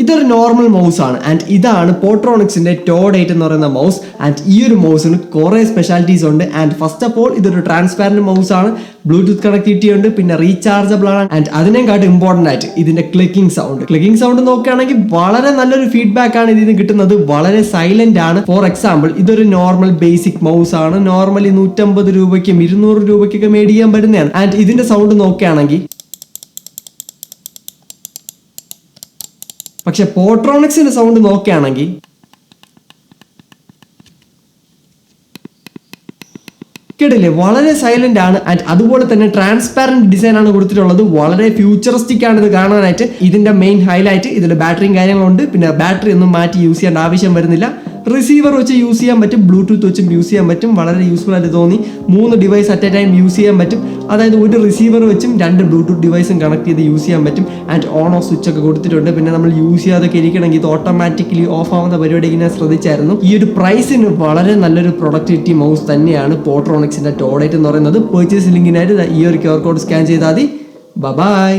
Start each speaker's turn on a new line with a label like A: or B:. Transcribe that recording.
A: ഇതൊരു normal mouse ആണ് and ഇതാണ് പോട്രോണിക്സിന്റെ ടോഡ് 8 എന്ന് പറയുന്ന മൗസ്. ആൻഡ് ഈ ഒരു മൗസിന് കുറെ സ്പെഷ്യാലിറ്റീസ് ഉണ്ട്. ആൻഡ് ഫസ്റ്റ് ഓഫ് ഓൾ ഇതൊരു ട്രാൻസ്പാരന്റ് മൗസ് ആണ്, ബ്ലൂടൂത്ത് കണക്ടിവിറ്റി ഉണ്ട്, പിന്നെ റീചാർജബിൾ ആണ്. ആൻഡ് അതിനെക്കാട്ടും ഇമ്പോർട്ടന്റ് ആയിട്ട് ഇതിന്റെ ക്ലിക്കിംഗ് സൗണ്ട് നോക്കുകയാണെങ്കിൽ വളരെ നല്ലൊരു ഫീഡ്ബാക്ക് ആണ് ഇതിന് കിട്ടുന്നത്. വളരെ സൈലന്റ് ആണ്. ഫോർ എക്സാമ്പിൾ ഇതൊരു നോർമൽ ബേസിക് മൗസ് ആണ്. നോർമലി 150 രൂപയ്ക്കും 200 രൂപയ്ക്കൊക്കെ മേടിക്കാൻ പറ്റുന്നതാണ്. ആൻഡ് ഇതിന്റെ സൗണ്ട് നോക്കുകയാണെങ്കിൽ പക്ഷെ പോട്രോണിക്സിന്റെ സൗണ്ട് നോക്കുകയാണെങ്കിൽ കേട്ടില്ലേ, വളരെ സൈലന്റ് ആണ്. ആൻഡ് അതുപോലെ തന്നെ ട്രാൻസ്പാരന്റ് ഡിസൈൻ ആണ് കൊടുത്തിട്ടുള്ളത്. വളരെ ഫ്യൂച്ചറിസ്റ്റിക് ആണ് ഇത് കാണാനായിട്ട്. ഇതിന്റെ മെയിൻ ഹൈലൈറ്റ് ഇതിന്റെ ബാറ്ററിയും കാര്യങ്ങളുണ്ട്. പിന്നെ ബാറ്ററി ഒന്നും മാറ്റി യൂസ് ചെയ്യേണ്ട ആവശ്യം വരുന്നില്ല. റിസീവർ വെച്ച് യൂസ് ചെയ്യാൻ പറ്റും, ബ്ലൂടൂത്ത് വെച്ചും യൂസ് ചെയ്യാൻ പറ്റും. വളരെ യൂസ്ഫുൾ ആയിട്ട് തോന്നി. 3 device at A time use ചെയ്യാൻ പറ്റും. അതായത് ഒരു റിസീവർ വെച്ചും 2 ബ്ലൂടൂത്ത് ഡിവൈസും കണക്ട് ചെയ്ത് യൂസ് ചെയ്യാൻ പറ്റും. ആൻഡ് ഓൺ ഓഫ് സ്വിച്ച് ഒക്കെ കൊടുത്തിട്ടുണ്ട്. പിന്നെ നമ്മൾ യൂസ് ചെയ്യാതൊക്കെ ഇരിക്കണമെങ്കിൽ ഇത് ഓട്ടോമാറ്റിക്കലി ഓഫ് ആവുന്ന പരിപാടിക്ക് ഞാൻ ശ്രദ്ധിച്ചായിരുന്നു. ഈ ഒരു പ്രൈസിന് വളരെ നല്ലൊരു പ്രൊഡക്ടിവിറ്റി മൗസ് തന്നെയാണ് പോട്രോണിക്സിന്റെ ടോഡ് 8 എന്ന് പറയുന്നത്. പർച്ചേസ് ലിങ്കിനായിട്ട് ഈ ഒരു QR കോഡ് സ്കാൻ ചെയ്താൽ മതി. ബൈ.